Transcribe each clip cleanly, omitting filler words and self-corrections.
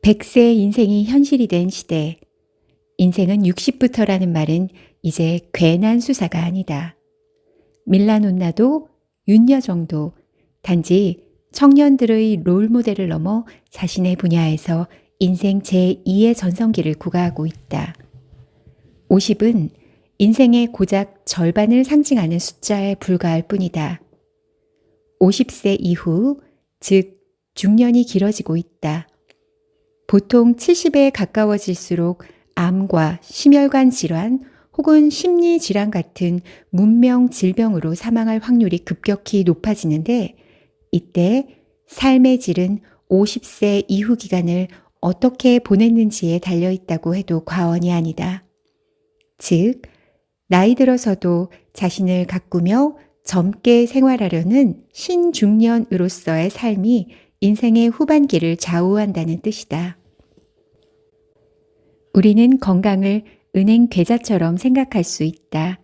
100세 인생이 현실이 된 시대. 인생은 60부터라는 말은 이제 괜한 수사가 아니다. 밀라논나도 윤여정도 단지 청년들의 롤모델을 넘어 자신의 분야에서 인생 제2의 전성기를 구가하고 있다. 50은 인생의 고작 절반을 상징하는 숫자에 불과할 뿐이다. 50세 이후, 즉 중년이 길어지고 있다. 보통 70에 가까워질수록 암과 심혈관 질환 혹은 심리 질환 같은 문명 질병으로 사망할 확률이 급격히 높아지는데, 이때 삶의 질은 50세 이후 기간을 어떻게 보냈는지에 달려있다고 해도 과언이 아니다. 즉, 나이 들어서도 자신을 가꾸며 젊게 생활하려는 신중년으로서의 삶이 인생의 후반기를 좌우한다는 뜻이다. 우리는 건강을 은행 계좌처럼 생각할 수 있다.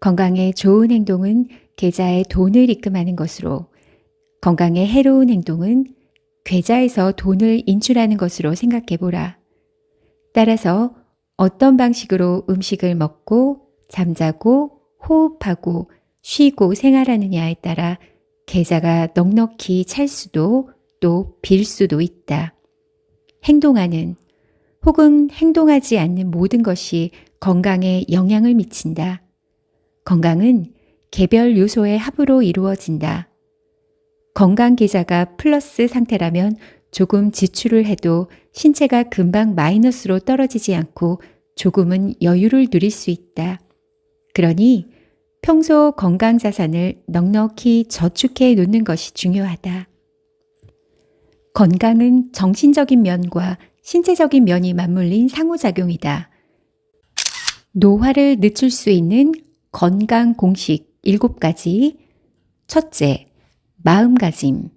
건강에 좋은 행동은 계좌에 돈을 입금하는 것으로, 건강에 해로운 행동은 계좌에서 돈을 인출하는 것으로 생각해보라. 따라서 어떤 방식으로 음식을 먹고 잠자고 호흡하고 쉬고 생활하느냐에 따라 계좌가 넉넉히 찰 수도 또 빌 수도 있다. 행동하는 혹은 행동하지 않는 모든 것이 건강에 영향을 미친다. 건강은 개별 요소의 합으로 이루어진다. 건강 계좌가 플러스 상태라면 조금 지출을 해도 신체가 금방 마이너스로 떨어지지 않고 조금은 여유를 누릴 수 있다. 그러니 평소 건강 자산을 넉넉히 저축해 놓는 것이 중요하다. 건강은 정신적인 면과 신체적인 면이 맞물린 상호작용이다. 노화를 늦출 수 있는 건강 공식 7가지. 첫째, 마음가짐.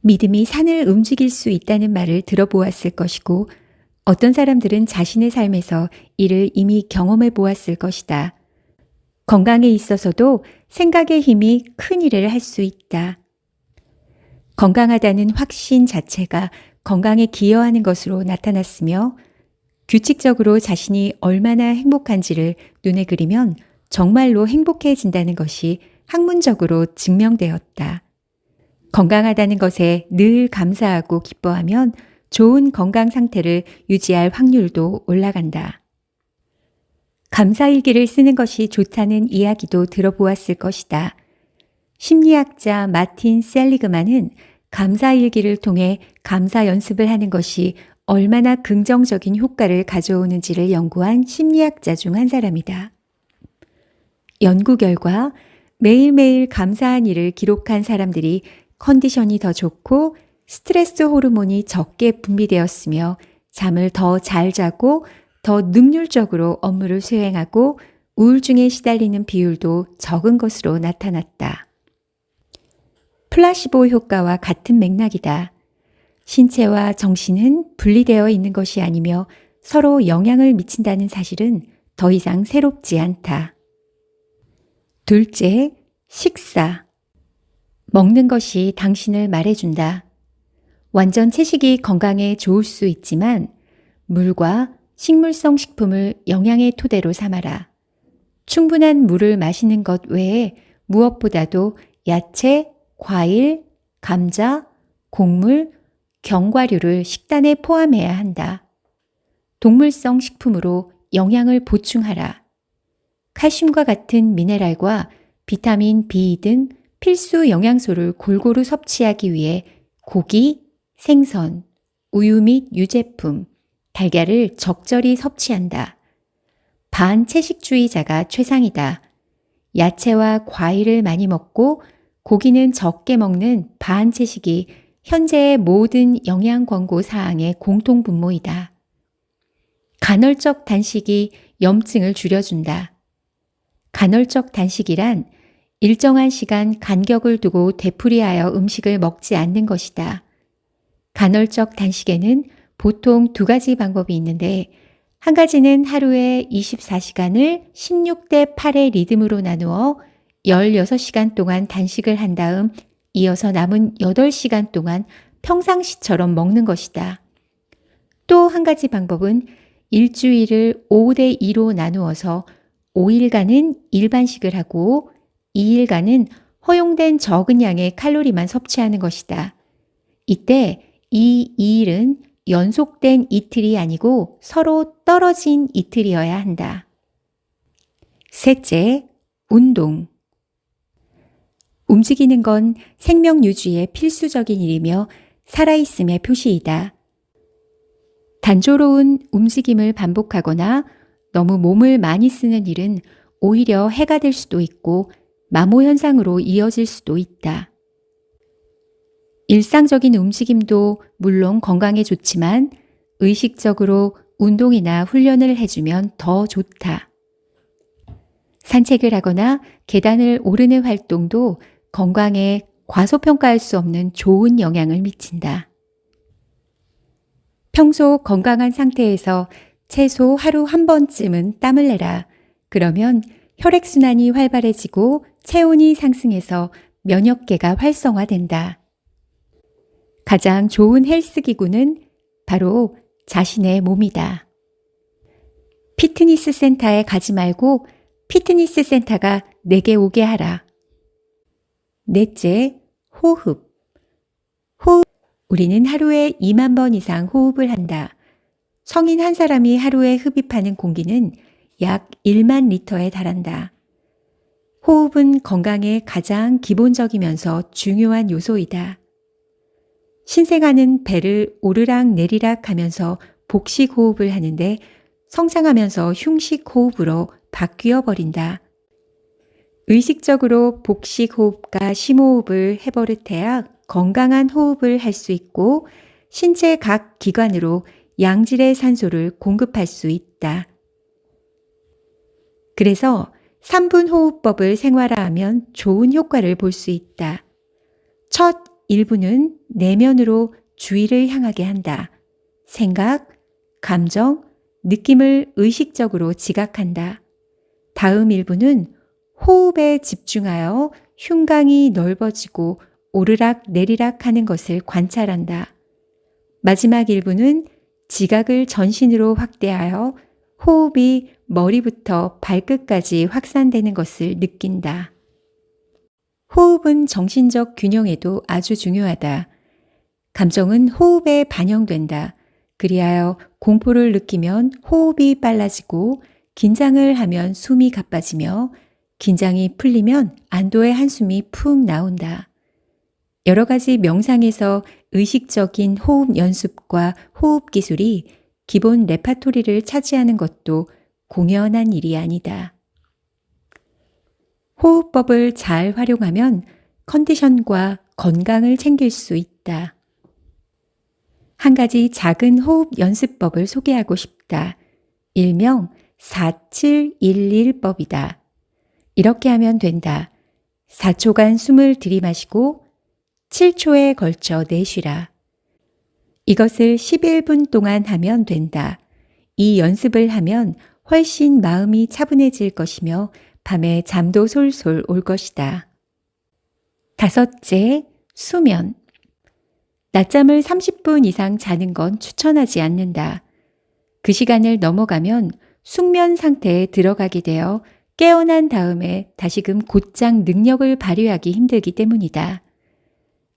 믿음이 산을 움직일 수 있다는 말을 들어보았을 것이고, 어떤 사람들은 자신의 삶에서 이를 이미 경험해 보았을 것이다. 건강에 있어서도 생각의 힘이 큰 일을 할 수 있다. 건강하다는 확신 자체가 건강에 기여하는 것으로 나타났으며, 규칙적으로 자신이 얼마나 행복한지를 눈에 그리면 정말로 행복해진다는 것이 학문적으로 증명되었다. 건강하다는 것에 늘 감사하고 기뻐하면 좋은 건강 상태를 유지할 확률도 올라간다. 감사일기를 쓰는 것이 좋다는 이야기도 들어보았을 것이다. 심리학자 마틴 셀리그만은 감사일기를 통해 감사 연습을 하는 것이 얼마나 긍정적인 효과를 가져오는지를 연구한 심리학자 중 한 사람이다. 연구 결과 매일매일 감사한 일을 기록한 사람들이 컨디션이 더 좋고 스트레스 호르몬이 적게 분비되었으며 잠을 더 잘 자고 더 능률적으로 업무를 수행하고 우울증에 시달리는 비율도 적은 것으로 나타났다. 플라시보 효과와 같은 맥락이다. 신체와 정신은 분리되어 있는 것이 아니며 서로 영향을 미친다는 사실은 더 이상 새롭지 않다. 둘째, 식사. 먹는 것이 당신을 말해준다. 완전 채식이 건강에 좋을 수 있지만 물과 식물성 식품을 영양의 토대로 삼아라. 충분한 물을 마시는 것 외에 무엇보다도 야채, 과일, 감자, 곡물, 견과류를 식단에 포함해야 한다. 동물성 식품으로 영양을 보충하라. 칼슘과 같은 미네랄과 비타민 B 등 필수 영양소를 골고루 섭취하기 위해 고기, 생선, 우유 및 유제품, 달걀을 적절히 섭취한다. 반채식주의자가 최상이다. 야채와 과일을 많이 먹고 고기는 적게 먹는 반채식이 현재의 모든 영양 권고 사항의 공통 분모이다. 간헐적 단식이 염증을 줄여준다. 간헐적 단식이란 일정한 시간 간격을 두고 되풀이하여 음식을 먹지 않는 것이다. 간헐적 단식에는 보통 2가지 방법이 있는데, 한 가지는 하루에 24시간을 16대 8의 리듬으로 나누어 16시간 동안 단식을 한 다음 이어서 남은 8시간 동안 평상시처럼 먹는 것이다. 또 한 가지 방법은 일주일을 5대 2로 나누어서 5일간은 일반식을 하고 2일간은 허용된 적은 양의 칼로리만 섭취하는 것이다. 이때 이 2일은 연속된 이틀이 아니고 서로 떨어진 이틀이어야 한다. 셋째, 운동. 움직이는 건 생명 유지에 필수적인 일이며 살아있음의 표시이다. 단조로운 움직임을 반복하거나 너무 몸을 많이 쓰는 일은 오히려 해가 될 수도 있고 마모 현상으로 이어질 수도 있다. 일상적인 움직임도 물론 건강에 좋지만 의식적으로 운동이나 훈련을 해주면 더 좋다. 산책을 하거나 계단을 오르는 활동도 건강에 과소평가할 수 없는 좋은 영향을 미친다. 평소 건강한 상태에서 최소 하루 한 번쯤은 땀을 내라. 그러면 혈액순환이 활발해지고 체온이 상승해서 면역계가 활성화된다. 가장 좋은 헬스 기구는 바로 자신의 몸이다. 피트니스 센터에 가지 말고 피트니스 센터가 내게 오게 하라. 넷째, 호흡. 우리는 하루에 2만 번 이상 호흡을 한다. 성인 한 사람이 하루에 흡입하는 공기는 약 1만 리터에 달한다. 호흡은 건강의 가장 기본적이면서 중요한 요소이다. 신생아는 배를 오르락 내리락 하면서 복식 호흡을 하는데 성장하면서 흉식 호흡으로 바뀌어 버린다. 의식적으로 복식 호흡과 심호흡을 해버릇해야 건강한 호흡을 할 수 있고 신체 각 기관으로 양질의 산소를 공급할 수 있다. 그래서 3분 호흡법을 생활화하면 좋은 효과를 볼 수 있다. 첫 1분은 내면으로 주의를 향하게 한다. 생각, 감정, 느낌을 의식적으로 지각한다. 다음 1분은 호흡에 집중하여 흉곽이 넓어지고 오르락 내리락 하는 것을 관찰한다. 마지막 1분은 지각을 전신으로 확대하여 호흡이 머리부터 발끝까지 확산되는 것을 느낀다. 호흡은 정신적 균형에도 아주 중요하다. 감정은 호흡에 반영된다. 그리하여 공포를 느끼면 호흡이 빨라지고 긴장을 하면 숨이 가빠지며 긴장이 풀리면 안도의 한숨이 푹 나온다. 여러 가지 명상에서 의식적인 호흡 연습과 호흡 기술이 기본 레파토리를 차지하는 것도 공연한 일이 아니다. 호흡법을 잘 활용하면 컨디션과 건강을 챙길 수 있다. 한 가지 작은 호흡 연습법을 소개하고 싶다. 일명 4711법이다. 이렇게 하면 된다. 4초간 숨을 들이마시고 7초에 걸쳐 내쉬라. 이것을 11분 동안 하면 된다. 이 연습을 하면 훨씬 마음이 차분해질 것이며 밤에 잠도 솔솔 올 것이다. 다섯째, 수면. 낮잠을 30분 이상 자는 건 추천하지 않는다. 그 시간을 넘어가면 숙면 상태에 들어가게 되어 깨어난 다음에 다시금 곧장 능력을 발휘하기 힘들기 때문이다.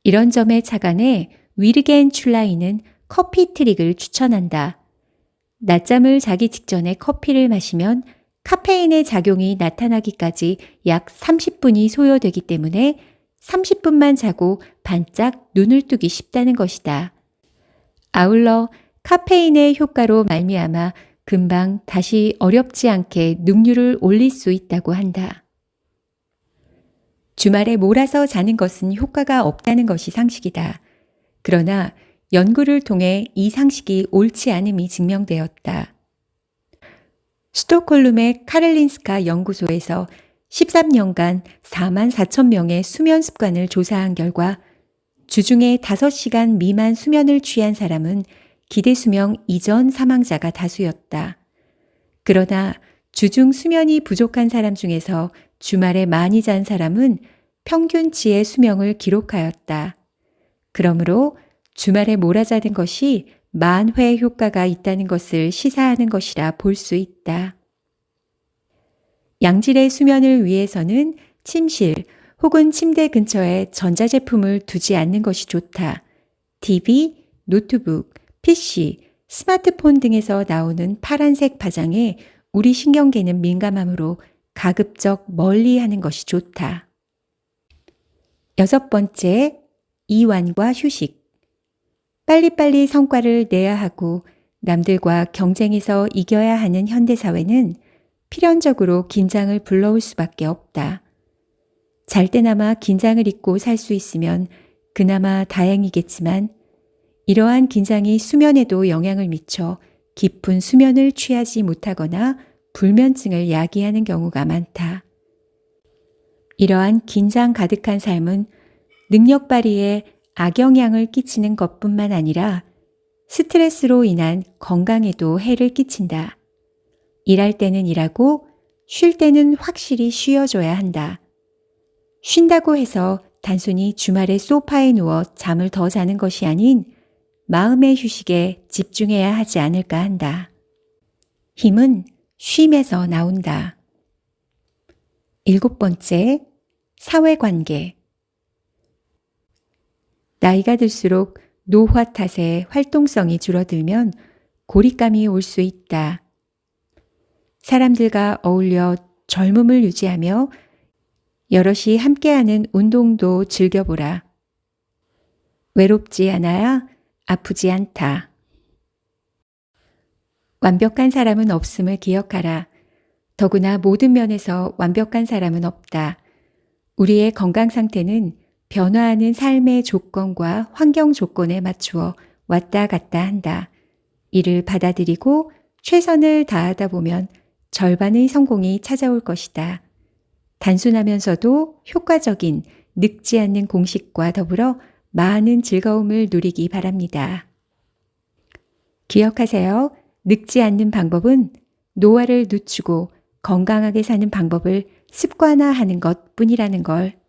이런 점에 착안해 위르겐 출라이는 커피 트릭을 추천한다. 낮잠을 자기 직전에 커피를 마시면 카페인의 작용이 나타나기까지 약 30분이 소요되기 때문에 30분만 자고 반짝 눈을 뜨기 쉽다는 것이다. 아울러 카페인의 효과로 말미암아 금방 다시 어렵지 않게 능률을 올릴 수 있다고 한다. 주말에 몰아서 자는 것은 효과가 없다는 것이 상식이다. 그러나 연구를 통해 이 상식이 옳지 않음이 증명되었다. 스톡홀름의 카를린스카 연구소에서 13년간 4만 4천 명의 수면 습관을 조사한 결과 주중에 5시간 미만 수면을 취한 사람은 기대수명 이전 사망자가 다수였다. 그러나 주중 수면이 부족한 사람 중에서 주말에 많이 잔 사람은 평균치의 수명을 기록하였다. 그러므로 주말에 몰아자는 것이 만회 효과가 있다는 것을 시사하는 것이라 볼 수 있다. 양질의 수면을 위해서는 침실 혹은 침대 근처에 전자제품을 두지 않는 것이 좋다. TV, 노트북, PC, 스마트폰 등에서 나오는 파란색 파장에 우리 신경계는 민감하므로 가급적 멀리 하는 것이 좋다. 6번째, 이완과 휴식. 빨리빨리 성과를 내야 하고 남들과 경쟁해서 이겨야 하는 현대사회는 필연적으로 긴장을 불러올 수밖에 없다. 잘 때나마 긴장을 잊고 살 수 있으면 그나마 다행이겠지만 이러한 긴장이 수면에도 영향을 미쳐 깊은 수면을 취하지 못하거나 불면증을 야기하는 경우가 많다. 이러한 긴장 가득한 삶은 능력 발휘에 악영향을 끼치는 것뿐만 아니라 스트레스로 인한 건강에도 해를 끼친다. 일할 때는 일하고 쉴 때는 확실히 쉬어줘야 한다. 쉰다고 해서 단순히 주말에 소파에 누워 잠을 더 자는 것이 아닌 마음의 휴식에 집중해야 하지 않을까 한다. 힘은 쉼에서 나온다. 7번째, 사회관계. 나이가 들수록 노화 탓에 활동성이 줄어들면 고립감이 올 수 있다. 사람들과 어울려 젊음을 유지하며 여럿이 함께하는 운동도 즐겨보라. 외롭지 않아야 아프지 않다. 완벽한 사람은 없음을 기억하라. 더구나 모든 면에서 완벽한 사람은 없다. 우리의 건강 상태는 변화하는 삶의 조건과 환경 조건에 맞추어 왔다 갔다 한다. 이를 받아들이고 최선을 다하다 보면 절반의 성공이 찾아올 것이다. 단순하면서도 효과적인 늙지 않는 공식과 더불어 많은 즐거움을 누리기 바랍니다. 기억하세요. 늙지 않는 방법은 노화를 늦추고 건강하게 사는 방법을 습관화하는 것뿐이라는 걸.